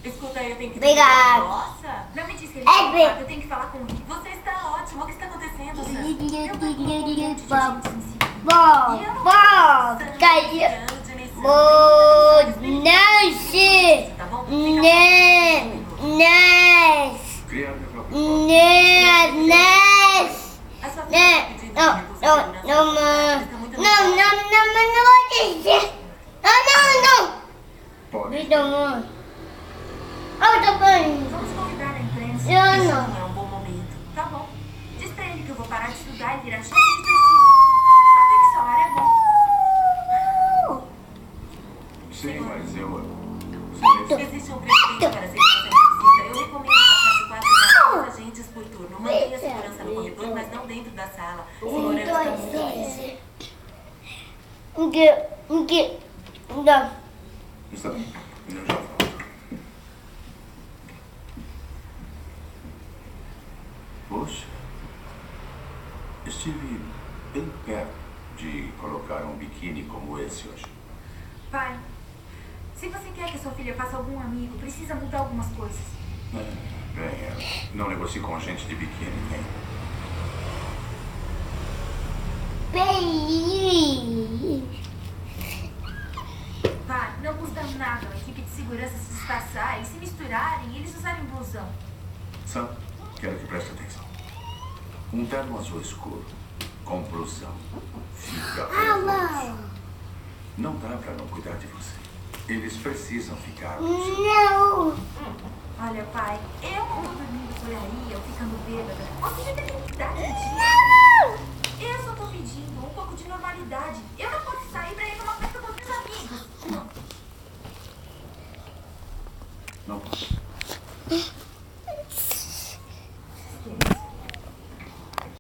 Escuta, eu tenho que... Obrigado. Nossa, não me diz que ele tá ocupado, eu tenho que falar com ele. Você está ótimo, o que está acontecendo, Sam? Eu tô com um monte de gente me seguindo. Bom, caiu. Nancy. Tá bom? Nancy. Criar minha própria foto. Nancy. A sua filha tá pedindo Não, recurso de segurança não, pública, ela está muito não vou dizer. Não. Pode. Não. Eu tô bem. Vamos convidar a imprensa. Eu Isso não. não é um bom momento. Tá bom. Diz pra ele que eu vou parar de estudar e virar chefe de torcida. Até que o salário é bom. Sim, mas eu... Existe um presidente para ser precisa. Eu recomendo passar de 4 a 6 agentes por turno. Mantenha a segurança no corredor, mas não dentro da sala. Segurança está muito difícil. Não. Está bem, eu já volto. Poxa, estive bem perto de colocar um biquíni como esse hoje. Pai, se você quer que sua filha faça algum amigo, precisa mudar algumas coisas. Bem, não negocie com gente de biquíni, nem. Pai, não custa nada a equipe de segurança se disfarçar e se misturarem e eles usarem blusão. Sam, quero que preste atenção. Um terno azul escuro, com blusão, fica horroroso. Não dá pra não cuidar de você. Eles precisam ficar com você. Não. Olha, pai, eu não tô dormindo por aí, eu ficando bêbada. Você já tem que dar de dia. Eu só tô pedindo um pouco de normalidade. Eu não posso sair pra ir numa festa com os meus amigos. Não posso.